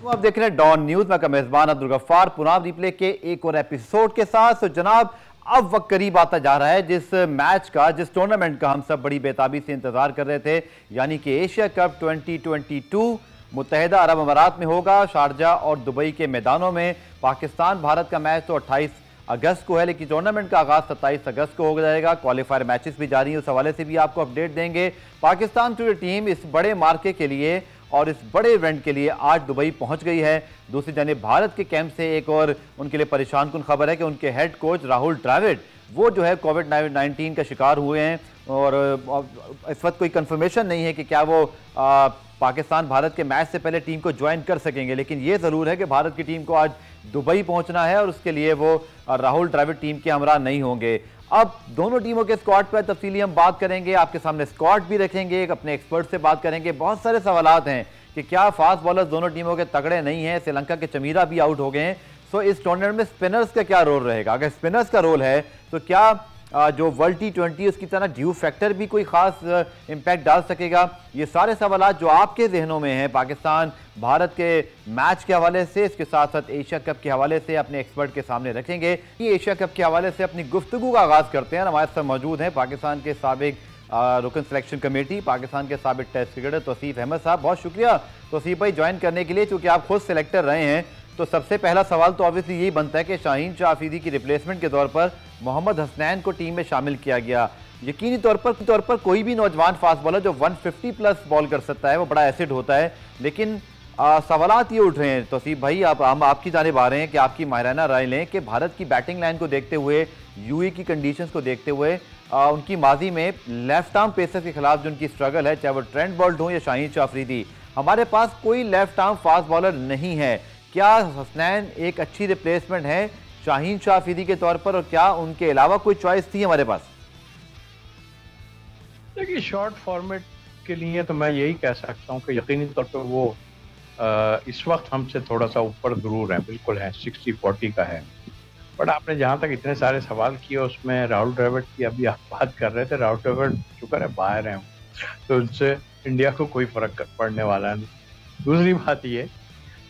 आप देख रहे हैं डॉन न्यूज। मैं का मेजबान अब्दुल गफ्फार पुनाव रिप्ले के एक और एपिसोड के साथ। तो जनाब, अब वक्त करीब आता जा रहा है जिस मैच का, जिस टूर्नामेंट का हम सब बड़ी बेताबी से इंतजार कर रहे थे, यानी कि एशिया कप 2022 मुत्तहिदा अरब अमारात में होगा। शारजा और दुबई के मैदानों में पाकिस्तान भारत का मैच तो 28 अगस्त को है, लेकिन टूर्नामेंट का आगाज 27 अगस्त को हो जाएगा। क्वालिफायर मैचेस भी जारी हैं, उस हवाले से भी आपको अपडेट देंगे। पाकिस्तान क्रिकेट टीम इस बड़े मार्के के लिए और इस बड़े इवेंट के लिए आज दुबई पहुंच गई है। दूसरी जानिब भारत के कैंप से एक और उनके लिए परेशान कुन खबर है कि उनके हेड कोच राहुल द्रविड़ वो जो है कोविड-19 का शिकार हुए हैं और इस वक्त कोई कंफर्मेशन नहीं है कि क्या वो पाकिस्तान भारत के मैच से पहले टीम को ज्वाइन कर सकेंगे। लेकिन ये ज़रूर है कि भारत की टीम को आज दुबई पहुंचना है और उसके लिए वो राहुल द्रविड़ टीम के हमरा नहीं होंगे। अब दोनों टीमों के स्क्वाड पर तफसीली हम बात करेंगे, आपके सामने स्क्वाड भी रखेंगे, एक अपने एक्सपर्ट से बात करेंगे। बहुत सारे सवालात हैं कि क्या फास्ट बॉलर्स दोनों टीमों के तगड़े नहीं हैं, श्रीलंका के चमीरा भी आउट हो गए हैं। सो इस टूर्नामेंट में स्पिनर्स का क्या रोल रहेगा? अगर स्पिनर्स का रोल है तो क्या जो वर्ल्ड T20 उसकी तरह ड्यू फैक्टर भी कोई खास इंपैक्ट डाल सकेगा? ये सारे सवालात जो आपके जहनों में हैं पाकिस्तान भारत के मैच के हवाले से, इसके साथ साथ एशिया कप के हवाले से अपने एक्सपर्ट के सामने रखेंगे। ये एशिया कप के हवाले से अपनी गुफ्तगू का आगाज़ करते हैं। हमारे साथ मौजूद हैं पाकिस्तान के साबिक रुकन सिलेक्शन कमेटी, पाकिस्तान के साबिक टेस्ट क्रिकेटर तौसीफ अहमद साहब। बहुत शुक्रिया तौसीफ भाई ज्वाइन करने के लिए, क्योंकि आप खुद सिलेक्टर रहे हैं। तो सबसे पहला सवाल तो ऑब्वियसली यही बनता है कि शाहीन शाह अफरीदी की रिप्लेसमेंट के तौर पर मोहम्मद हसनैन को टीम में शामिल किया गया। यकीनी तौर पर कोई भी नौजवान फास्ट बॉलर जो 150 प्लस बॉल कर सकता है वो बड़ा एसिड होता है। लेकिन सवालात ये उठ रहे हैं तौसीफ भाई, हम आपकी जानिब आ रहे हैं कि आपकी माहिराना राय लें कि भारत की बैटिंग लाइन को देखते हुए, यूए की कंडीशंस को देखते हुए, उनकी माजी में लेफ्ट आर्म पेसर के खिलाफ जो उनकी स्ट्रगल है, चाहे वो ट्रेंट बोल्ट हो या शाहीन शाह अफरीदी, हमारे पास कोई लेफ्ट आर्म फास्ट बॉलर नहीं है। क्या हसनैन एक अच्छी रिप्लेसमेंट है शाहीन शाह अफरीदी के तौर पर, और क्या उनके अलावा कोई चॉइस थी हमारे पास? देखिए, शॉर्ट फॉर्मेट के लिए तो मैं यही कह सकता हूँ कि यकीनी तौर पर वो इस वक्त हमसे थोड़ा सा ऊपर जरूर है, बिल्कुल है, 60-40 का है। बट आपने जहाँ तक इतने सारे सवाल किए उसमें राहुल द्रविड़ की अभी आप बात कर रहे थे, राहुल द्रविड़ शुक्र है बाहर हैं, तो उनसे इंडिया को कोई फर्क पड़ने वाला नहीं। दूसरी बात ये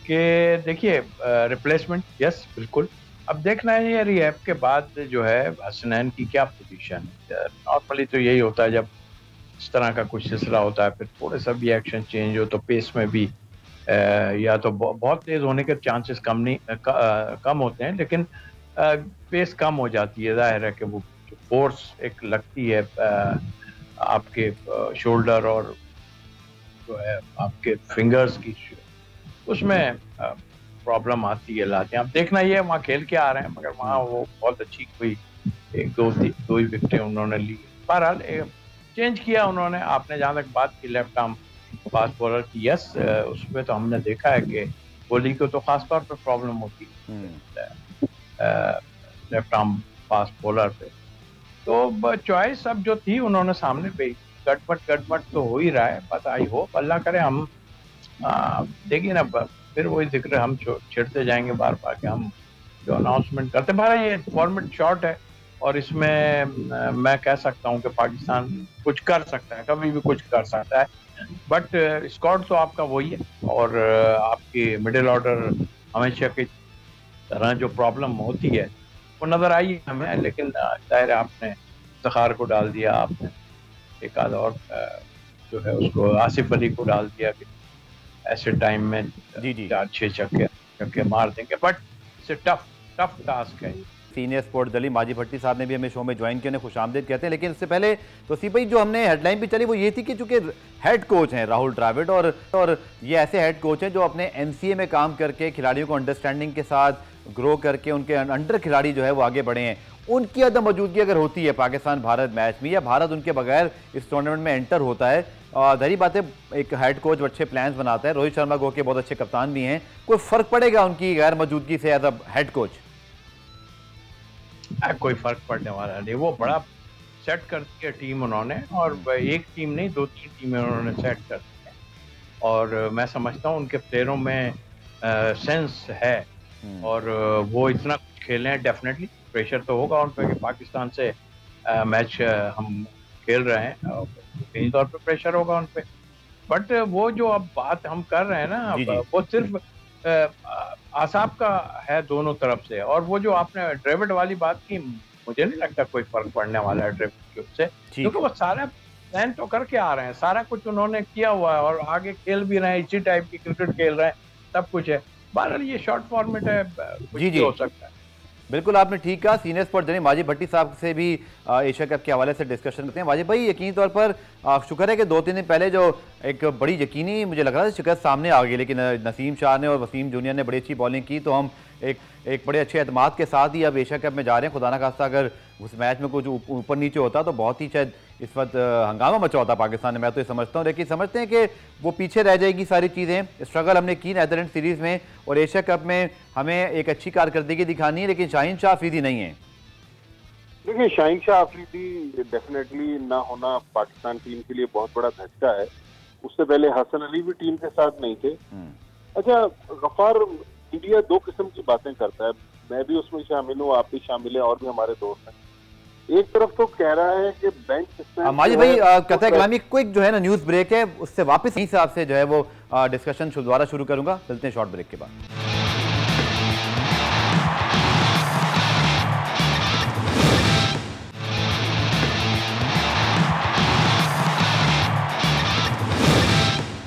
कि देखिए, रिप्लेसमेंट यस बिल्कुल, अब देखना है ये रिहैब के बाद जो है हसनैन की क्या पोजीशन है। नॉर्मली तो यही होता है, जब इस तरह का कुछ सिलसिला होता है फिर थोड़े सा भी एक्शन चेंज हो तो पेस में भी या तो बहुत तेज होने के चांसेस कम होते हैं, लेकिन पेस कम हो जाती है। जाहिर है कि वो फोर्स एक लगती है आपके शोल्डर और जो है आपके फिंगर्स की, उसमें प्रॉब्लम आती है, लाते हैं। अब देखना ये वहाँ खेल के आ रहे हैं, मगर वहाँ वो बहुत अच्छी कोई एक दो ही विकेटें उन्होंने ली। बहरहाल चेंज किया उन्होंने। आपने जहाँ तक बात की लेफ्ट आर्म फास्ट बॉलर की, यस उसमें तो हमने देखा है कि कोहली को तो खास तौर पर प्रॉब्लम होती है लेफ्ट आर्म फास्ट बॉलर पे। तो चॉइस अब जो थी उन्होंने सामने पे गटमट तो हो ही रहा है। बस आई होप अल्लाह करे हम देखिए ना, फिर वही जिक्र हम छिड़ते जाएंगे बार बार कि हम जो अनाउंसमेंट करते हैं। ये फॉर्मेट शॉर्ट है और इसमें मैं कह सकता हूं कि पाकिस्तान कुछ कर सकता है, कभी भी कुछ कर सकता है। बट स्क्वाड तो आपका वही है और आपकी मिडिल ऑर्डर हमेशा की तरह जो प्रॉब्लम होती है वो नजर आई हमें। लेकिन जाहिर आपने इफ्तिखार को डाल दिया, आपने एक आध और जो है उसको आसिफ अली को डाल दिया कि ऐसे टाइम में 4-6 छक्के मार देंगे। बट इट्स टफ टास्क है। सीनियर स्पोर्ट्स दली माजी भट्टी साहब ने भी हमें शो में ज्वाइन किया, उन्हें खुशामदीद कहते हैं। लेकिन इससे पहले तौसीफ भाई जो हमने हेडलाइन भी चली वो ये थी कि चूंकि हेड कोच हैं राहुल द्रविड़ और ये ऐसे हेड कोच हैं जो अपने NCA में काम करके खिलाड़ियों को अंडरस्टैंडिंग के साथ ग्रो करके उनके अंडर खिलाड़ी जो है वो आगे बढ़े हैं। उनकी अदम मौजूदगी अगर होती है पाकिस्तान भारत मैच में, या भारत उनके बगैर इस टूर्नामेंट में एंटर होता है, धरी बात है एक हेड कोच अच्छे प्लान्स बनाता है, रोहित शर्मा गो के बहुत अच्छे कप्तान भी हैं, कोई फर्क पड़ेगा उनकी गैर मौजूदगी से एज अ हेड कोच? कोई फर्क पड़ने वाला नहीं। वो बड़ा सेट कर दिया टीम उन्होंने, और एक टीम नहीं 2-3 टीमें उन्होंने सेट कर दी है। और मैं समझता हूँ उनके प्लेयरों में सेंस है और वो इतना कुछ खेले हैं। डेफिनेटली प्रेशर तो होगा उन पर कि पाकिस्तान से मैच हम खेल रहे हैं, कहीं तौर पे प्रेशर होगा उन पे। बट वो जो अब बात हम कर रहे हैं ना, वो सिर्फ आसाब का है दोनों तरफ से। और वो जो आपने ड्रेविड वाली बात की, मुझे नहीं लगता कोई फर्क पड़ने वाला है ड्रेविड के उससे, क्योंकि वो सारा प्लान तो करके आ रहे हैं, सारा कुछ उन्होंने किया हुआ है और आगे खेल भी रहे हैं, इसी टाइप की क्रिकेट खेल रहे हैं, सब कुछ है। बहरहाल ये शॉर्ट फॉर्मेट है, कुछ भी हो सकता है। बिल्कुल आपने ठीक कहा। सीनियर स्पोर्ट जर्नलिस्ट माजिद भट्टी साहब से भी एशिया कप के हवाले से डिस्कशन करते हैं। माजिद भाई, यकीनी तौर पर शुक्र है कि 2-3 दिन पहले जो एक बड़ी यकीनी मुझे लग रहा था शिकस्त सामने आ गई, लेकिन नसीम शाह ने और वसीम जूनियर ने बड़ी अच्छी बॉलिंग की, तो हम एक बड़े अच्छे एतमाद के साथ ही अब एशिया कप में जा रहे हैं। खुदा ना खास्ता अगर उस मैच में कुछ ऊपर नीचे होता तो बहुत ही शायद इस वक्त हंगामा मचा होता पाकिस्तान में, मैं तो ये समझता हूँ। लेकिन समझते हैं कि वो पीछे रह जाएगी सारी चीज़ें। स्ट्रगल हमने की नीदरलैंड सीरीज़ में और एशिया कप में हमें एक अच्छी कारकर्दगी दिखानी है, लेकिन शाहीन शाह अफरीदी नहीं है। देखिए, शाहीन शाह अफरीदी डेफिनेटली ना होना पाकिस्तान टीम के लिए बहुत बड़ा धचका है। उससे पहले हसन अली भी टीम के साथ नहीं थे। अच्छा गफ्फार, इंडिया दो किस्म की बातें करता है, मैं भी उसमें शामिल हूँ, आप भी शामिल हैं और भी हमारे दोस्त हैं। एक तरफ तो कह रहा है कि बैंक सिस्टम, माजिद भाई कहता कलामी क्विक जो है ना न्यूज ब्रेक है, उससे वापस यहीं से आपसे जो है वो डिस्कशन दोबारा शुरू करूंगा। चलते हैं शॉर्ट ब्रेक के बाद।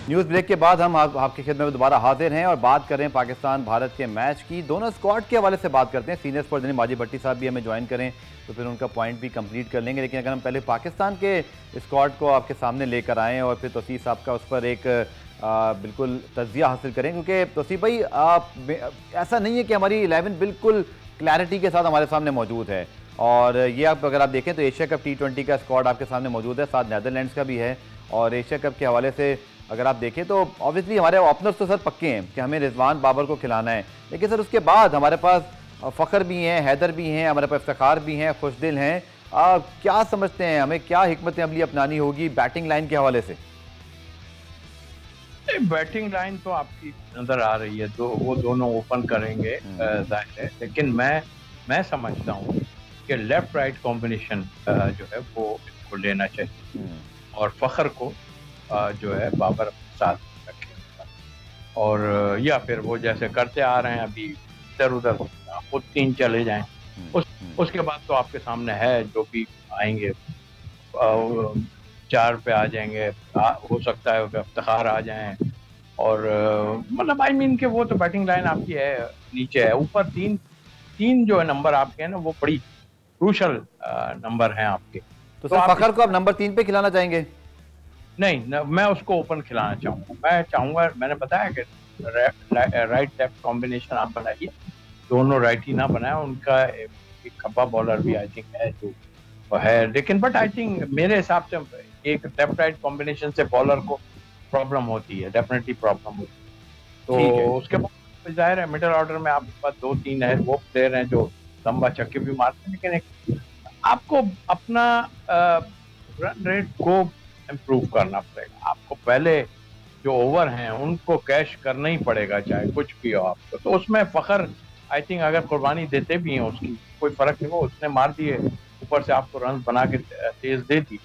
न्यूज़ ब्रेक के बाद हम आपकी खिदमत में दोबारा हाजिर हैं और बात कर रहे हैं पाकिस्तान भारत के मैच की। दोनों स्क्वाड के हवाले से बात करते हैं। सीनियर स्पोर्ट जर्नलिस्ट माजिद भट्टी साहब भी हमें ज्वाइन करें तो फिर उनका पॉइंट भी कंप्लीट कर लेंगे, लेकिन अगर हम पहले पाकिस्तान के स्क्वाड को आपके सामने लेकर आएँ और फिर तौसीफ साहब का उस पर एक बिल्कुल तज्जिया हासिल करें, क्योंकि तौसीफ भाई ऐसा नहीं है कि हमारी 11 बिल्कुल क्लैरिटी के साथ हमारे सामने मौजूद है। और ये अगर आप देखें तो एशिया कप T20 का स्क्वाड आपके सामने मौजूद है, साथ नीदरलैंड्स का भी है। और एशिया कप के हवाले से अगर आप देखें तो ऑब्वियसली हमारे ओपनर्स तो सर पक्के हैं कि हमें रिजवान बाबर को खिलाना है, लेकिन सर उसके बाद हमारे पास फ़खर भी हैं, हैदर भी हैं, हमारे पास इफ्तिखार भी हैं, खुशदिल हैं। क्या समझते हैं हमें क्या हिकमत अमली अपनानी होगी बैटिंग लाइन के हवाले से? बैटिंग लाइन तो आपकी नजर आ रही है, तो वो दोनों ओपन करेंगे जाहिर है, लेकिन मैं समझता हूँ कि लेफ्ट राइट कॉम्बिनेशन जो है वो इसको लेना चाहिए और फ़खर को जो है बाबर साथ रखेंगे, और या फिर वो जैसे करते आ रहे हैं अभी इधर उधर खुद 3 चले जाएं। उसके बाद तो आपके सामने है जो भी आएंगे 4 पे आ जाएंगे, हो सकता है इफ्तिखार आ जाएं, और मतलब आई मीन के वो तो बैटिंग लाइन आपकी है नीचे है। ऊपर तीन जो है नंबर आपके हैं ना, वो बड़ी क्रूशल नंबर हैं आपके। तो सर फ़खर को आप नंबर 3 पे खिलाना चाहेंगे? नहीं, मैं उसको ओपन खिलाना चाहूँगा। मैं चाहूँगा, मैंने बताया कि राइट लेफ्ट कॉम्बिनेशन आप बनाइए, दोनों राइट ही ना बनाए। उनका एक खब्बा बॉलर भी आई थिंक है जो है, लेकिन बट आई थिंक मेरे हिसाब से एक लेफ्ट राइट कॉम्बिनेशन से बॉलर को प्रॉब्लम होती है, डेफिनेटली प्रॉब्लम होती है। तो उसके बाद जाहिर है मिडिल ऑर्डर में आपके पास 2-3 है वो प्लेयर हैं जो लंबा छक्के भी मारते हैं, लेकिन आपको अपना रन रेट को इम्प्रूव करना पड़ेगा। आपको पहले जो ओवर हैं उनको कैश करना ही पड़ेगा, चाहे कुछ भी हो आपको। तो उसमें फ़खर आई थिंक अगर कुर्बानी देते भी हैं उसकी कोई फर्क नहीं, वो उसने मार दिए, ऊपर से आपको रन बना के तेज दे दी,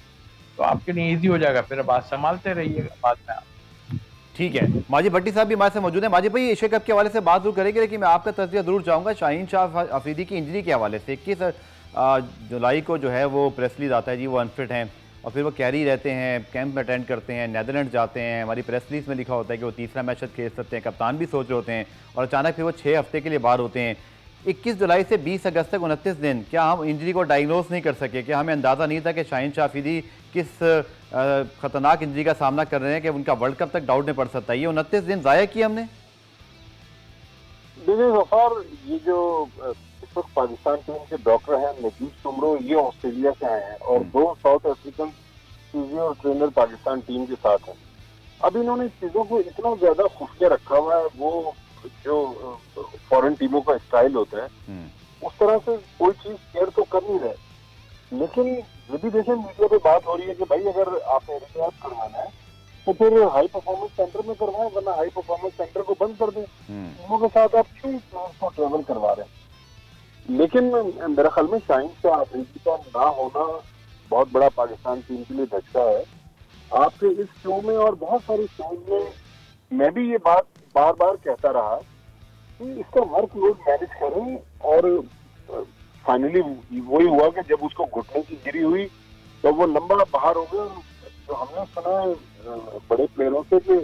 तो आपके लिए इजी हो जाएगा, फिर बात संभालते रहिएगा बाद में आप। ठीक है, माजिद भट्टी साहब भी हमारे साथ मौजूद है। माजिद भाई एशिया कप के हवाले से बात जरूर करेंगे, लेकिन मैं आपका तजज़िया जरूर चाहूँगा शाहीन शाह अफरीदी की इंजरी के हवाले से। 21 जुलाई को जो है वो प्रेस रिलीज आता है जी वो अनफिट हैं, और फिर वो कैरी रहते हैं, कैंप में अटेंड करते हैं, नीदरलैंड जाते हैं। हमारी प्रेस रिलीज में लिखा होता है कि वो तीसरा मैच खेल सकते हैं, कप्तान भी सोच रहे होते हैं, और अचानक फिर वो 6 हफ्ते के लिए बाहर होते हैं। 21 जुलाई से 20 अगस्त तक 29 दिन, क्या हम इंजरी को डायग्नोज नहीं कर सके? क्या हमें अंदाज़ा नहीं था कि शाहीन शाह अफरीदी किस खतरनाक इंजरी का सामना कर रहे हैं कि उनका वर्ल्ड कप तक डाउट नहीं पड़ सकता? ये 29 दिन ज़ाया किए हमने। देखिए गफ्फार, ये जो इस वक्त पाकिस्तान टीम के डॉक्टर हैं नजीब सुमरो, ये ऑस्ट्रेलिया से आए हैं और 2 साउथ अफ्रीकन फिजियो और ट्रेनर पाकिस्तान टीम के साथ हैं। अब इन्होंने चीजों को इतना ज्यादा खुफिया रखा हुआ है, वो जो फॉरेन टीमों का स्टाइल होता है उस तरह से कोई चीज शेयर तो कर नहीं रहे। लेकिन ये भी देखें, मीडिया पे बात हो रही है कि भाई अगर आपने रिचार्ज करवाना है तो फिर हाई परफॉर्मेंस सेंटर में करवाएं, वरना हाई परफॉर्मेंस सेंटर को बंद कर दें। टीमों के साथ आप क्यों को ट्रेवल करवा रहे हैं? लेकिन मेरे ख्याल में शाहीन शाह अफरीदी का ना होना बहुत बड़ा पाकिस्तान टीम के लिए धचका है। आपके इस शो में और बहुत सारे शोज में मैं भी ये बात बार बार कहता रहा कि इसका वर्कलोड मैनेज करें। और फाइनली वही हुआ कि जब उसको घुटने की गिरी हुई तो वो लंबा बाहर हो गया। तो हमने सुना है बड़े प्लेयरों से कि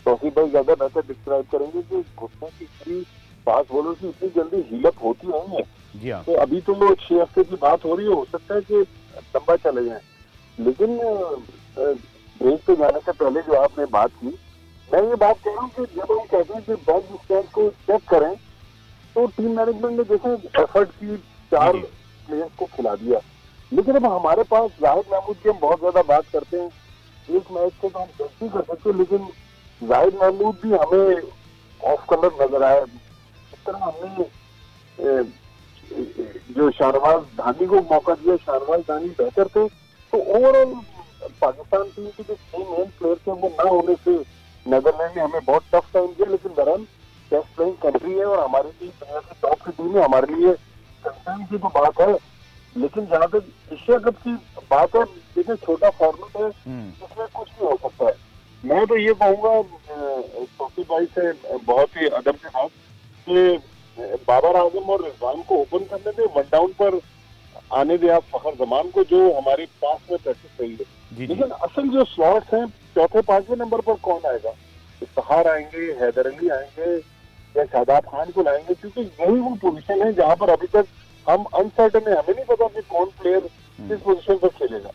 तौसीफ भाई ज्यादा बेहतर डिस्क्राइब करेंगे कि घुटने की गिरी फास्ट बॉलर की इतनी जल्दी हीलअप होती नहीं है। जी हाँ। तो अभी तो वो 6 हफ्ते की बात हो रही है, हो सकता है कि लंबा चले जाए। लेकिन ब्रेक पे जाने से पहले जो आपने बात की, मैं ये बात कह रहा हूँ कि जब हम कहते हैं कि बेंच स्टैंड को चेक करें तो टीम मैनेजमेंट ने जैसे एफर्ट की 4 प्लेयर्स को खिला दिया, लेकिन अब हमारे पास जाहिद महमूद की हम बहुत ज्यादा बात करते हैं। एक मैच से तो हम जज भी कर सकते हैं, लेकिन जाहिद महमूद भी हमें ऑफ कलर नजर आया। इस तरह हमने जो शाहनवाज धानी को मौका दिया, शाहनवाज धानी बेहतर थे। तो ओवरऑल पाकिस्तान टीम के जो 3 मेन प्लेयर थे वो ना होने से नेदरलैंड ने हमें बहुत टफ टाइम दिया। लेकिन बहरहाल टेस्ट प्लेइंग कंट्री है और हमारी टीम दुनिया की टॉप की टीम है, हमारे लिए कंसर्न की तो बात है। लेकिन जहाँ तक एशिया कप की बात है, देखिए छोटा फॉर्मेट है, इसमें कुछ भी हो सकता है। मैं तो ये कहूँगा तौसीफ भाई से बहुत ही अदब के साथ कि बाबर आजम और रिजवान को ओपन करने दे, 1 डाउन पर आने दे आप फखर जमान को, जो हमारे पास में प्रैक्टिस रही है। लेकिन असल जो स्लॉट्स हैं, चौथे 5वें नंबर पर कौन आएगा? इफ्तिखार आएंगे, हैदर अली आएंगे या शादाब खान को लाएंगे? क्योंकि यही वो पोजीशन है जहां पर अभी तक हम अनसर्टन है, हमें नहीं पता कि कौन प्लेयर किस पोजीशन पर खेलेगा।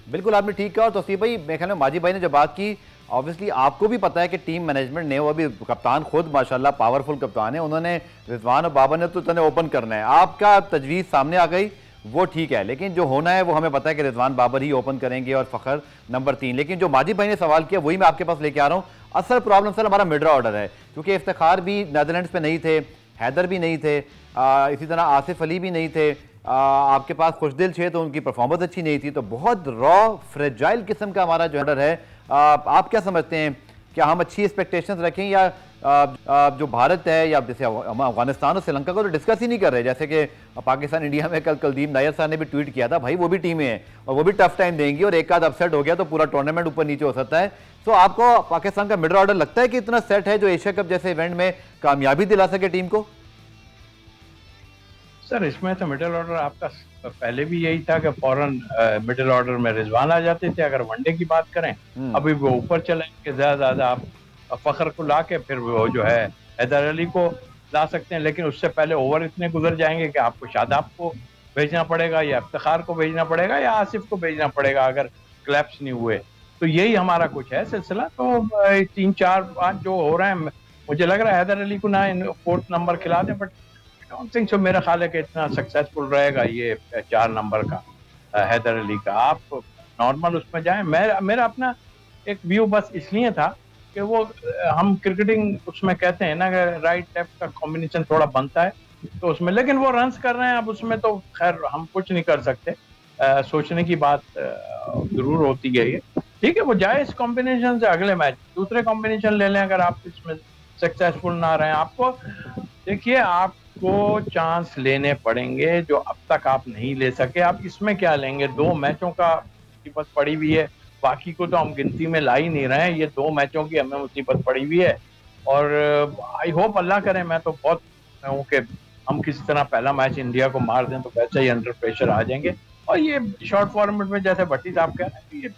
बिल्कुल आपने ठीक कहा। और तौसीफ भाई, मेरे ख्याल में माजिद भाई ने जो बात की, ऑब्वियसली आपको भी पता है कि टीम मैनेजमेंट ने, वो अभी कप्तान खुद माशाल्लाह पावरफुल कप्तान है, उन्होंने रिजवान और बाबर ने तो तने ओपन करना है, आपका तजवीज़ सामने आ गई, वो ठीक है। लेकिन जो होना है वो हमें पता है कि रिजवान बाबर ही ओपन करेंगे और फ़खर नंबर 3। लेकिन जो माजिद भाई ने सवाल किया वही मैं आपके पास लेके आ रहा हूँ। असल प्रॉब्लम सर हमारा मिड ऑर्डर है, क्योंकि इफ्तिखार भी नीदरलैंड्स पे नहीं थे, हैदर भी नहीं थे, इसी तरह आसिफ अली भी नहीं थे, आपके पास खुशदिल थे तो उनकी परफॉर्मेंस अच्छी नहीं थी। तो बहुत रॉ फ्रेजाइल किस्म का हमारा जो ऑर्डर है। आप क्या समझते हैं, क्या हम अच्छी एक्सपेक्टेशंस रखें, या जो भारत है या जैसे हम अफगानिस्तान और श्रीलंका को तो डिस्कस ही नहीं कर रहे, जैसे कि पाकिस्तान इंडिया में कल कुलदीप नायर साहब ने भी ट्वीट किया था, भाई वो भी टीमें हैं और वो भी टफ टाइम देंगी और एक आध अपसेट हो गया तो पूरा टूर्नामेंट ऊपर नीचे हो सकता है। तो आपको पाकिस्तान का मिडल ऑर्डर लगता है कि इतना सेट है जो एशिया कप जैसे इवेंट में कामयाबी दिला सके टीम को? सर इसमें तो मिडिल ऑर्डर आपका पहले भी यही था कि फौरन मिडिल ऑर्डर में रिजवान आ जाते थे। अगर वनडे की बात करें, अभी वो ऊपर चले कि ज्यादा आप फखर को ला के फिर वो जो है हैदर अली को ला सकते हैं, लेकिन उससे पहले ओवर इतने गुजर जाएंगे कि आपको शादाब को भेजना पड़ेगा या इफ्तिखार को भेजना पड़ेगा या आसिफ को भेजना पड़ेगा अगर क्लैप्स नहीं हुए। तो यही हमारा कुछ है सिलसिला। तो 3, 4, 5 जो हो रहे हैं, मुझे लग रहा है हैदर अली को ना 4th नंबर खिला दें, बट डोंट थिंक सो। मेरा ख्याल है कि इतना सक्सेसफुल रहेगा ये 4 नंबर का हैदर अली का। आप नॉर्मल उसमें जाएं। मेरा अपना एक व्यू बस इसलिए था कि वो हम क्रिकेटिंग उसमें कहते हैं ना कि राइट लेफ्ट का कॉम्बिनेशन थोड़ा बनता है तो उसमें, लेकिन वो रन्स कर रहे हैं अब उसमें, तो खैर हम कुछ नहीं कर सकते। सोचने की बात जरूर होती है ये। ठीक है, वो जाए इस कॉम्बिनेशन से, अगले मैच दूसरे कॉम्बिनेशन ले लें अगर आप इसमें सक्सेसफुल ना रहे। आपको देखिए, आपको चांस लेने पड़ेंगे जो अब तक आप नहीं ले सके। आप इसमें क्या लेंगे? 2 मैचों का मुसीबत पड़ी हुई है, बाकी को तो हम गिनती में ला ही नहीं रहे हैं। ये 2 मैचों की हमें मुसीबत पड़ी हुई है और आई होप अल्लाह करे, मैं तो बहुत हूँ कि हम किसी तरह पहला मैच इंडिया को मार दें तो वैसे ही अंडर प्रेशर आ जाएंगे। और ये शॉर्ट फॉर्मेट में जैसे भट्टी साहब कह रहे हैं, ये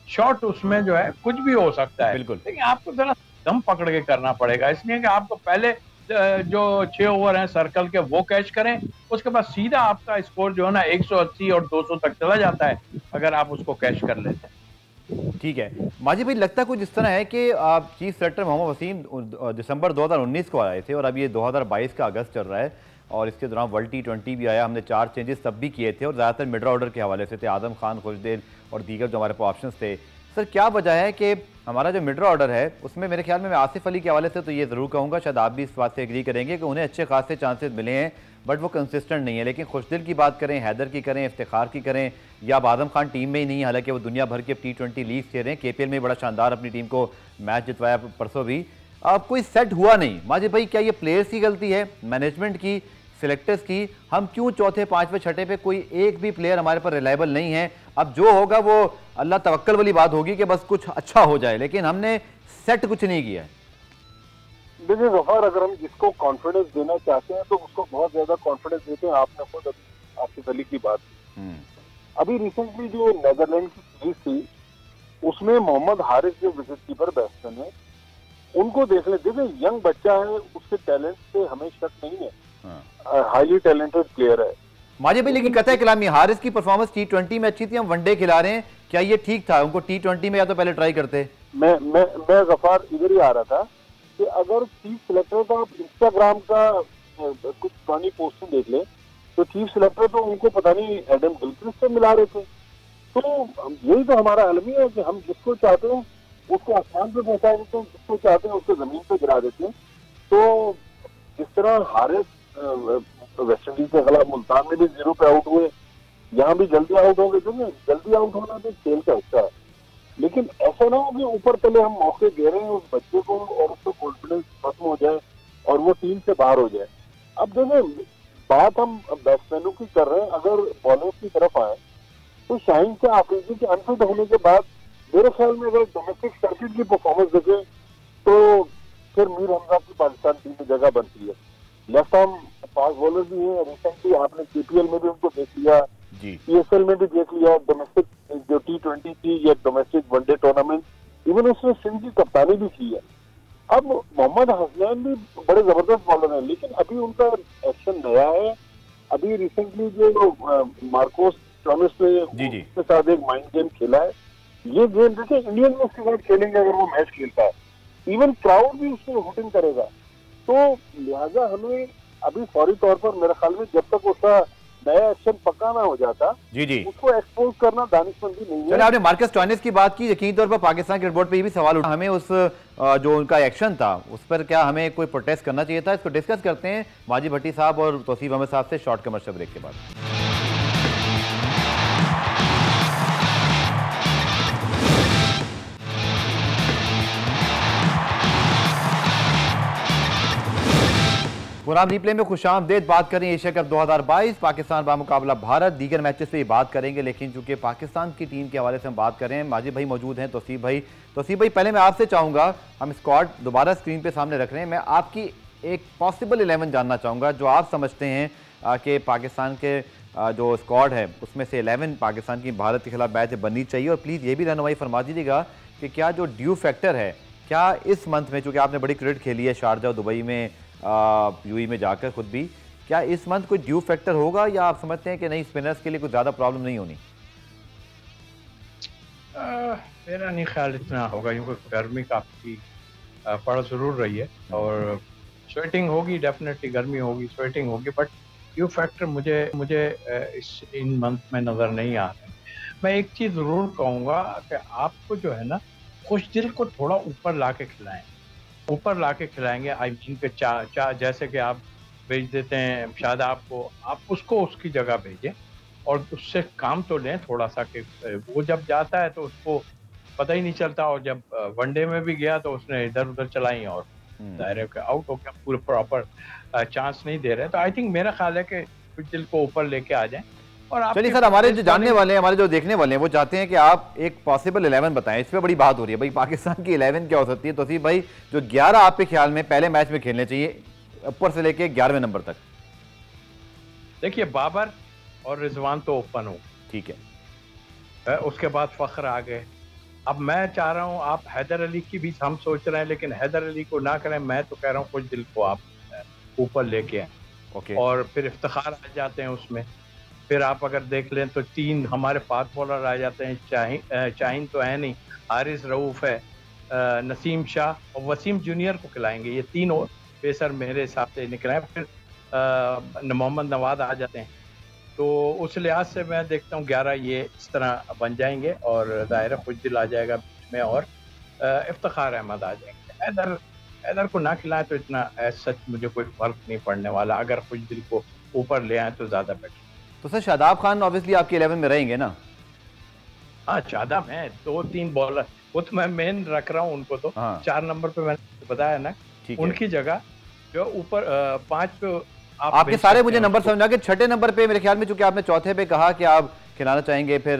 शॉर्ट उसमें जो है कुछ भी हो सकता है, बिल्कुल। लेकिन आपको जरा दम पकड़ के करना पड़ेगा, इसलिए कि आपको पहले जो 6 ओवर हैं सर्कल के वो कैच करें, उसके बाद सीधा आपका स्कोर जो है ना 180 और 200 तक चला जाता है अगर आप उसको कैच कर लेते हैं। ठीक है माजी भाई, लगता कुछ इस तरह है कि चीफ सेलेक्टर मोहम्मद वसीम दिसंबर 2019 को आए थे और अब ये 2022 का अगस्त चल रहा है और इसके दौरान वर्ल्ड T20 भी आया। हमने 4 चेंजेस तब भी किए थे और ज़्यादातर मिडल ऑर्डर के हवाले से थे, आदम खान, खुशदिल और दीगर जो हमारे पास ऑप्शंस थे। सर क्या वजह है कि हमारा जो मिडल ऑर्डर है उसमें मेरे ख्याल में मैं आसिफ अली के हवाले से तो ये ज़रूर कहूँगा, शायद आप भी इस बात से एग्री करेंगे कि उन्हें अच्छे खासे चांसेस मिले हैं बट वो कंसिस्टेंट नहीं है। लेकिन खुशदिल की बात करें, हैदर की करें, इफ्तिखार की करें या आदम खान टीम में ही नहीं, हालांकि वो दुनिया भर के T20 लीग खेल रहे हैं, KPL में बड़ा शानदार अपनी टीम को मैच जितवाया परसों भी, अब कोई सेट हुआ नहीं। माजिद भाई क्या ये प्लेयर्स की गलती है, मैनेजमेंट की, सिलेक्टर्स की? हम क्यों चौथे, 5वें, 6ठे पे कोई एक भी प्लेयर हमारे पर रिलायबल नहीं है? अब जो होगा वो अल्लाह तवक्कल वाली बात होगी कि बस कुछ अच्छा हो जाए, लेकिन हमने सेट कुछ नहीं किया है। देखिए गफार, अगर हम जिसको कॉन्फिडेंस देना चाहते हैं तो उसको बहुत ज्यादा कॉन्फिडेंस देते हैं। आपने खुद आसिफ अली की बात की। अभी रिसेंटली जो नेदरलैंड की सीरीज थी उसमें मोहम्मद हारिस जो विकेट कीपर बैट्समैन है, उनको देख ले। देखिए यंग बच्चा है, उसके टैलेंट पे हमें शक नहीं है, हाईली टैलेंटेड प्लेयर है माजिद भाई। लेकिन कतई कलामी हारिस की परफॉर्मेंस T20 में अच्छी थी, हम वनडे खिला रहे हैं, क्या ये ठीक था? उनको T20 में या तो पहले ट्राई करते। मैं गफार इधर ही आ रहा था कि अगर चीफ सिलेक्टर का आप इंस्टाग्राम का कुछ पुरानी पोस्टिंग देख ले तो चीफ सिलेक्टर तो उनको पता नहीं एडम गिलक्रिस्ट से मिला रहे थे। तो यही तो हमारा अलमी है कि हम जिसको चाहते हैं उसको आसमान पे पहुंचा देते हैं, जिसको चाहते हैं उसको जमीन पे गिरा देते हैं। तो जिस तरह हारिस वेस्ट इंडीज के खिलाफ मुल्तान में भी 0 पे आउट हुए, यहाँ भी जल्दी आउट हो गए। तो जल्दी आउट होना भी खेल का हिस्सा है, लेकिन ऐसा ना हो कि ऊपर तले हम मौके दे रहे हैं उस बच्चे को और उसका कॉन्फिडेंस खत्म हो जाए और वो टीम से बाहर हो जाए। अब देखें, बात हम बैट्समैनों की कर रहे हैं, अगर बॉलर्स की तरफ आए तो शाहीन शाह आफरीदी के अनफिट होने के बाद मेरे ख्याल में अगर डोमेस्टिक सर्किट की परफॉर्मेंस देखें तो फिर मीर हमजा की पाकिस्तान टीम में जगह बनती है। लेफ्ट आर्म फास्ट बॉलर भी है, रिसेंटली आपने KPL में भी उनको देख लिया, PSL में भी देख लिया, डोमेस्टिक जो T20 थी या डोमेस्टिक वनडे टूर्नामेंट, इवन उसने सिंध की कप्तानी भी की है। अब मोहम्मद हसनैन भी बड़े जबरदस्त बॉलर हैं, लेकिन अभी उनका एक्शन नया है। अभी रिसेंटली जो मार्कोस टॉमिस ने उसके साथ एक माइंड गेम खेला है, ये गेम देखिए इंडियन में उसके साथ खेलेंगे अगर वो मैच खेलता है, इवन क्राउड भी उसको वोटिंग करेगा। तो लिहाजा हमें अभी फौरी तौर पर मेरे ख्याल में जब तक उसका नया एक्शन पक्का ना हो जाता उसको एक्सपोज करना दानिशमंदी नहीं है। आपने मार्कस टॉइनिस की बात की, यकीनी तौर पर पाकिस्तान क्रिकेट बोर्ड पे ये भी सवाल उठा, हमें उस जो उनका एक्शन था उस पर क्या हमें कोई प्रोटेस्ट करना चाहिए था? इसको डिस्कस करते हैं माजिद भट्टी साहब और तौसीफ अहमद साहब से शॉर्ट कमर्शियल ब्रेक के बाद। पुराम रिप्ले में खुशामदेद बात करें एशिया कप 2022, पाकिस्तान बामुकाबला भारत। दीगर मैचेस पे बात करेंगे, लेकिन चूंकि पाकिस्तान की टीम के हवाले से हम बात करें, माजिद भाई मौजूद हैं, तौसीफ भाई पहले मैं आपसे चाहूँगा, हम स्क्वाड दोबारा स्क्रीन पे सामने रख रहे हैं, मैं आपकी एक पॉसिबल 11 जानना चाहूँगा जो आप समझते हैं कि पाकिस्तान के जो स्क्वाड है उसमें से 11 पाकिस्तान की भारत के खिलाफ मैच बननी चाहिए। और प्लीज़ ये भी रहनुमाई फरमा दीजिएगा कि क्या जो ड्यू फैक्टर है, क्या इस मंथ में, चूँकि आपने बड़ी क्रिकेट खेली है शारजा और दुबई में, यूएई में जाकर खुद भी, क्या इस मंथ कोई ड्यू फैक्टर होगा या आप समझते हैं कि नहीं, स्पिनर्स के लिए कोई ज़्यादा प्रॉब्लम नहीं होनी? मेरा नहीं ख्याल इतना होगा, क्योंकि गर्मी काफ़ी पड़ जरूर रही है और स्वेटिंग होगी, डेफिनेटली गर्मी होगी, स्वेटिंग होगी, बट ड्यू फैक्टर मुझे इन मंथ में नज़र नहीं आ रहा है। मैं एक चीज़ ज़रूर कहूँगा कि आपको जो है ना, खुश दिल को थोड़ा ऊपर ला के खिलाएं, ऊपर ला के खिलाएंगे। आई मीन के जैसे कि आप भेज देते हैं शादाब को, आप उसको उसकी जगह भेजें और उससे काम तो लें थोड़ा सा, कि वो जब जाता है तो उसको पता ही नहीं चलता, और जब वनडे में भी गया तो उसने इधर उधर चलाई और दायरे के आउट हो गया, पूरे प्रॉपर चांस नहीं दे रहे। तो आई थिंक मेरा ख्याल है कि कुछ दिल को ऊपर लेके आ जाएं। और चलिए सर, हमारे जो जानने वाले हैं, हमारे जो देखने वाले हैं, वो चाहते हैं कि आप एक पॉसिबल 11 बताएं। इस पर बड़ी बात हो रही है भाई, पाकिस्तान की 11 क्या हो सकती है? तौसीफ भाई, जो 11 आपके ख्याल में पहले मैच में खेलने चाहिए ऊपर से लेके 11वें नंबर तक। देखिए, बाबर और रिजवान तो ओपन हो, ठीक है, उसके बाद फखर आ गए। अब मैं चाह रहा हूँ, आप हैदर अली की भी हम सोच रहे हैं, लेकिन हैदर अली को ना करें, मैं तो कह रहा हूँ कुछ दिल को आप ऊपर लेके आए और फिर इफ्तिखार आ जाते हैं उसमें। फिर आप अगर देख लें तो 3 हमारे फास्ट बॉलर आ जाते हैं, शाहीन तो है नहीं, हारिस रऊफ है, नसीम शाह और वसीम जूनियर को खिलाएंगे, ये 3 पेसर मेरे हिसाब से निकले। फिर मोहम्मद नवाज आ जाते हैं, तो उस लिहाज से मैं देखता हूँ 11 ये इस तरह बन जाएंगे और दायरा खुशदिल आ जाएगा बीच में और इफ्तिखार अहमद आ जाएंगे। हैदर को ना खिलाएं तो इतना सच मुझे कोई फर्क नहीं पड़ने वाला, अगर खुशदिल को ऊपर ले आए तो ज़्यादा बेटर। तो सर शादाब खान ऑब्वियसली आपके 11 में रहेंगे ना? हाँ, शादाब है, 2-3 बॉलर, वो तो मैं मेन रख रहा हूँ उनको, तो 4 नंबर पे मैंने बताया ना, उनकी जगह जो ऊपर 5 पे आपके सारे मुझे नंबर समझा के 6ठे नंबर पे मेरे ख्याल में, चूंकि आपने चौथे पे कहा कि आप खिलाना चाहेंगे फिर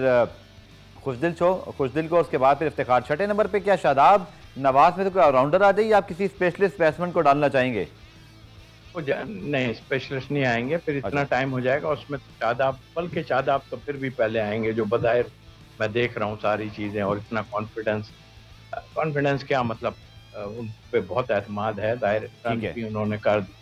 खुशदिल को, उसके बाद फिर इफ्तिखार। छठे नंबर पे क्या शादाब नवाज में तो कोई ऑलराउंडर आ जाए, आप किसी स्पेशलिस्ट बैट्समैन को डालना चाहेंगे? नहीं, स्पेशलिस्ट नहीं आएंगे, फिर इतना टाइम हो जाएगा उसमें। शादाब, बल्कि शादाब तो फिर भी पहले आएंगे, जो बज़ाहिर मैं देख रहा हूँ सारी चीज़ें, और इतना कॉन्फिडेंस क्या मतलब, उन पे बहुत एतमाद है, जाहिर भी उन्होंने कर दी,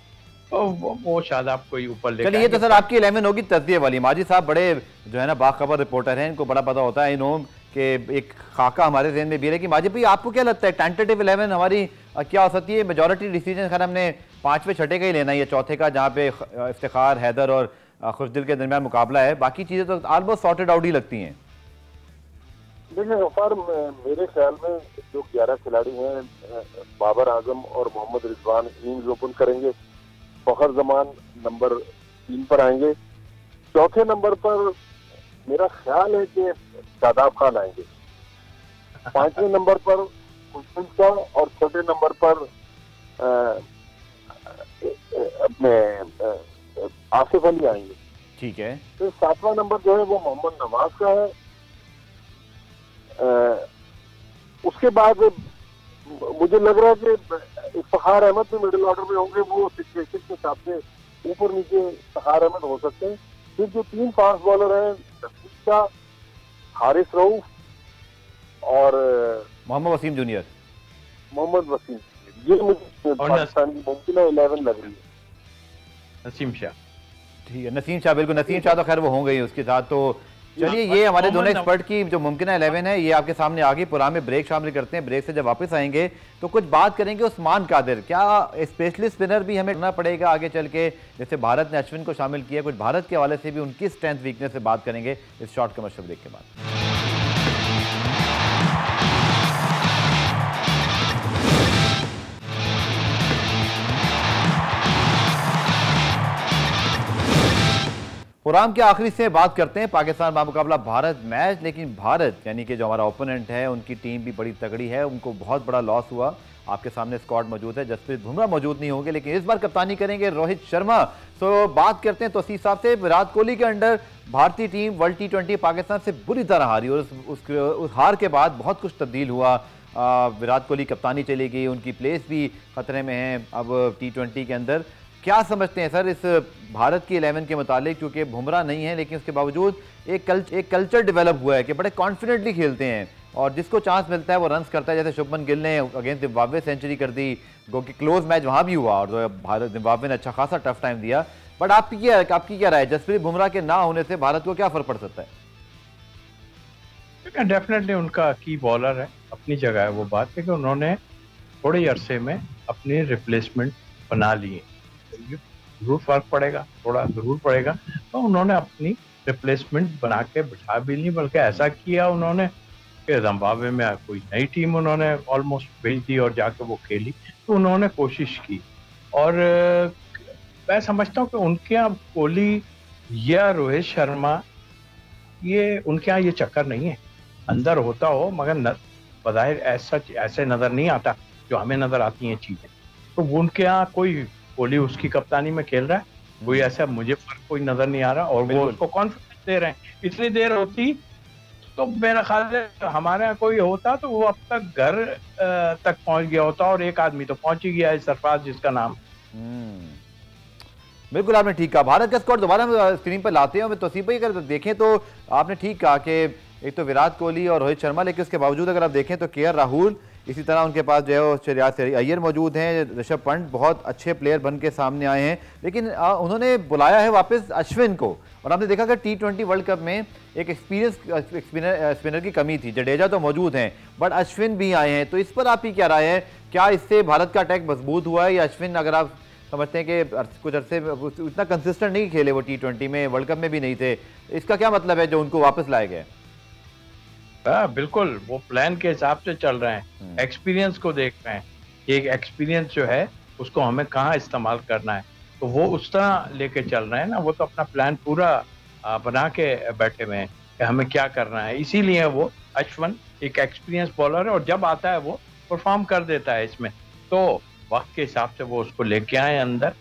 तो वो शादाब को ही ऊपर लेकर। चलिए, ये तो सर आपकी 11 होगी तस्दीह वाली। माजी साहब बड़े जो है ना बाखबर रिपोर्टर हैं, इनको बड़ा पता होता है इन कि एक खाका हमारे ज़हन में भी है कि माजिद भाई आपको क्या लगता है टेंटेटिव 11 हमारी क्या हो सकती है? मेजॉरिटी डिसीजन खैर हमने 5वें छठे का ही लेना है, ये चौथे का जहाँ पे इफ्तिखार, हैदर और खुशदिल के दरमियान मुकाबला है, बाकी चीज़ें तो ऑलमोस्ट सॉर्टेड आउट ही लगती हैं। देखिए गफ्फार, मेरे ख्याल में जो 11 खिलाड़ी हैं, बाबर आजम और मोहम्मद रिजवान इनिंग्स ओपन करेंगे, फखर जमान नंबर 3 पर आएंगे, चौथे नंबर पर मेरा ख्याल है कि शादाब खान आएंगे, 5वें नंबर पर खुशदिल शाह और छठे नंबर पर अपने आसिफ अली आएंगे। ठीक है। तो 7वां नंबर जो है वो मोहम्मद नवाज का है। उसके बाद मुझे लग रहा है कि इफ्तिखार अहमद भी मिडिल ऑर्डर में होंगे, वो सिचुएशन के हिसाब से ऊपर नीचे इफ्तिखार अहमद हो सकते हैं। फिर जो 3 फास्ट बॉलर हैं, नसीम शाह, हारिस रऊफ और मोहम्मद वसीम जूनियर, ये मुझे पाकिस्तान की मुमकिन 11 लग रही है। नसीम शाह, ठीक है, नसीम शाह, बिल्कुल नसीम शाह तो खैर वो होंगे ही उसके साथ। तो चलिए, ये हमारे दोनों एक्सपर्ट की जो मुमकिन 11 है ये आपके सामने आ गई। पुराने ब्रेक शामिल करते हैं, ब्रेक से जब वापस आएंगे तो कुछ बात करेंगे उस्मान कादिर, क्या स्पेशलिस्ट स्पिनर भी हमें करना पड़ेगा आगे चल के, जैसे भारत ने अश्विन को शामिल किया, कुछ भारत के हवाले से भी उनकी स्ट्रेंथ वीकनेस से बात करेंगे इस शॉर्ट कमर्शियल ब्रेक के बाद। प्रोग्राम के आखिरी से बात करते हैं पाकिस्तान बामुकाबला भारत मैच, लेकिन भारत यानी कि जो हमारा ओपोनेंट है उनकी टीम भी बड़ी तगड़ी है, उनको बहुत बड़ा लॉस हुआ। आपके सामने स्क्वाड मौजूद है, जसप्रीत बुमराह मौजूद नहीं होंगे, लेकिन इस बार कप्तानी करेंगे रोहित शर्मा। तो बात करते हैं तौसीफ साहब से। विराट कोहली के अंडर भारतीय टीम वर्ल्ड T20 पाकिस्तान से बुरी तरह हारी और उस हार के बाद बहुत कुछ तब्दील हुआ। विराट कोहली कप्तानी चली गई, उनकी प्लेस भी खतरे में है अब T20 के अंदर। क्या समझते हैं सर इस भारत की 11 के मुतालिक, क्योंकि बुमराह नहीं है लेकिन उसके बावजूद एक कल्चर डेवलप हुआ है कि बड़े कॉन्फिडेंटली खेलते हैं और जिसको चांस मिलता है वो रन्स करता है। जैसे शुभमन गिल ने अगेंस्ट जिम्बाब्वे सेंचुरी कर दी, गो कि क्लोज मैच वहाँ भी हुआ और जो भारत जिम्बाब्वे ने अच्छा खासा टफ टाइम दिया। बट आपकी क्या राय है, जसप्रीत बुमराह के ना होने से भारत को क्या फर्क पड़ सकता है? डेफिनेटली उनका की बॉलर है, अपनी जगह है वो बात है कि उन्होंने थोड़े अरसे में अपनी रिप्लेसमेंट बना लिए, जरूर फर्क पड़ेगा, थोड़ा जरूर पड़ेगा, तो उन्होंने अपनी रिप्लेसमेंट बना के बिठा भी ली, बल्कि ऐसा किया उन्होंने कि जिम्बाब्वे में कोई नई टीम उन्होंने ऑलमोस्ट भेज दी और जाके वो खेली। तो उन्होंने कोशिश की और मैं समझता हूँ कि उनके यहाँ कोहली या रोहित शर्मा, ये उनके यहाँ ये चक्कर नहीं है, अंदर होता हो मगर बज़ाहिर ऐसे नजर नहीं आता जो हमें नजर आती हैं चीजें। तो उनके यहाँ कोई कोहली उसकी कप्तानी में खेल रहा है, कोई ऐसा मुझे फर्क कोई नजर नहीं आ रहा और वो उसको कॉन्फिडेंस दे रहे हैं। इतनी देर होती तो मेरा ख्याल है हमारे यहाँ कोई होता तो वो अब तक घर तक पहुंच गया होता, और एक आदमी तो पहुंच ही गया है, सरफराज जिसका नाम। बिल्कुल आपने ठीक कहा। भारत का स्कोर दोबारा स्क्रीन पर लाते हैं, तौसीफ भाई अगर देखें तो आपने ठीक कहा कि एक तो विराट कोहली और रोहित शर्मा, लेकिन उसके बावजूद अगर आप देखें तो KL राहुल, इसी तरह उनके पास जो है श्रेयस अय्यर मौजूद हैं, ऋषभ पंत बहुत अच्छे प्लेयर बन के सामने आए हैं, लेकिन उन्होंने बुलाया है वापस अश्विन को। और आपने देखा कि T20 वर्ल्ड कप में एक एक्सपीरियंस स्पिनर की कमी थी, जडेजा तो मौजूद हैं बट अश्विन भी आए हैं। तो इस पर आपकी क्या राय है, क्या इससे भारत का अटैक मजबूत हुआ है या अश्विन, अगर आप समझते हैं कि कुछ अरसे इतना कंसिस्टेंट नहीं खेले वो T20 में, वर्ल्ड कप में भी नहीं थे, इसका क्या मतलब है जो उनको वापस लाए गए? बिल्कुल वो प्लान के हिसाब से चल रहे हैं, एक्सपीरियंस को देख रहे हैं, एक एक्सपीरियंस जो है उसको हमें कहाँ इस्तेमाल करना है, तो वो उस तरह लेके चल रहे हैं ना। वो तो अपना प्लान पूरा बना के बैठे हुए हैं कि हमें क्या करना है। इसीलिए वो अश्विन एक एक्सपीरियंस बॉलर है और जब आता है वो परफॉर्म कर देता है इसमें, तो वक्त के हिसाब से वो उसको लेके आए अंदर।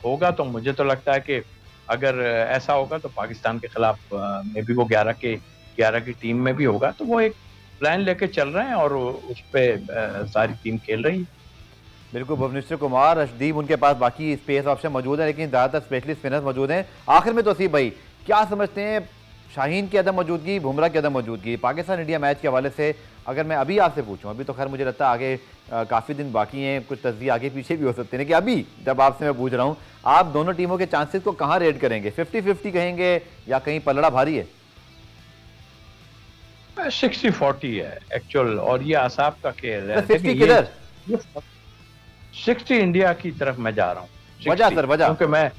होगा तो मुझे तो लगता है कि अगर ऐसा होगा तो पाकिस्तान के खिलाफ में भी वो 11 के 11 की टीम में भी होगा, तो वो एक प्लान लेके चल रहे हैं और उस पर सारी टीम खेल रही है। बिल्कुल, भुवनेश्वर कुमार, अर्शदीप, उनके पास बाकी स्पेस ऑप्शन मौजूद है, लेकिन ज़्यादातर स्पेशलिस्ट स्पिनर्स मौजूद हैं। आखिर में तो सी भाई, क्या समझते हैं शाहीन की अदम मौजूदगी, बुमराह की अदम मौजूदगी, पाकिस्तान इंडिया मैच के हवाले से अगर मैं अभी आपसे पूछूं, अभी तो खैर मुझे लगता है आगे काफ़ी दिन बाकी हैं, कुछ तस्वीर आगे पीछे भी हो सकते हैं, कि अभी जब आपसे मैं पूछ रहा हूँ, आप दोनों टीमों के चांसेस को कहाँ रेट करेंगे? 50-50 कहेंगे या कहीं पलड़ा भारी है? 60-40 है एक्चुअल, और ये आसाब का खेल है। 60 किधर? 60 इंडिया की तरफ मैं जा रहा हूँ। वजह सर, वजह क्योंकि मैं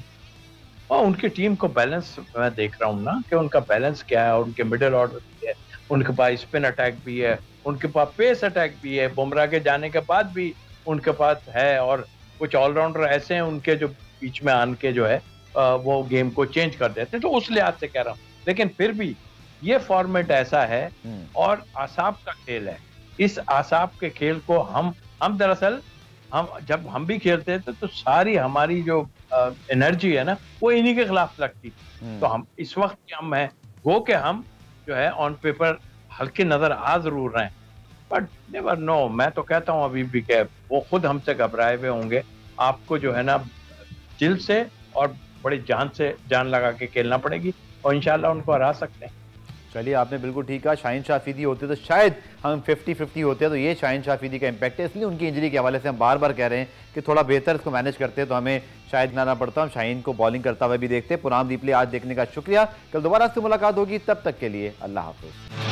और उनकी टीम को बैलेंस मैं देख रहा हूँ ना, कि उनका बैलेंस क्या है, और उनके मिडिल ऑर्डर भी है, उनके पास स्पिन अटैक भी है, उनके पास पेस अटैक भी है, बुमराह के जाने के बाद भी उनके पास है, और कुछ ऑलराउंडर ऐसे हैं उनके जो बीच में आन के जो है वो गेम को चेंज कर देते हैं, तो उस लिहाज से कह रहा हूँ। लेकिन फिर भी ये फॉर्मेट ऐसा है और आसाब का खेल है। इस आसाब के खेल को हम दरअसल जब हम भी खेलते थे तो सारी हमारी जो एनर्जी है ना, वो इन्हीं के खिलाफ लगती थी। तो हम इस वक्त हम हैं गो के हम जो है ऑन पेपर हल्के नजर आ जरूर रहे हैं, बट नेवर नो। मैं तो कहता हूँ अभी भी कि वो खुद हमसे घबराए हुए होंगे। आपको जो है ना दिल से और बड़ी जान से जान लगा के खेलना पड़ेगी, और इंशाल्लाह उनको हरा सकते हैं। चलिए, आपने बिल्कुल ठीक कहा। शाहीन शाह अफरीदी होते तो शायद हम 50-50 होते हैं, तो ये शाहीन शाह अफरीदी का इम्पैक्ट है, इसलिए उनकी इंजरी के हवाले से हम बार बार कह रहे हैं कि थोड़ा बेहतर इसको मैनेज करते हैं तो हमें शायद ना पड़ता। हम शाहीन को बॉलिंग करता हुआ भी देखते हैं। पुनाम रिप्ले आज देखने का शुक्रिया। कल दोबारा से मुलाकात होगी, तब तक के लिए अल्लाह हाफिज़।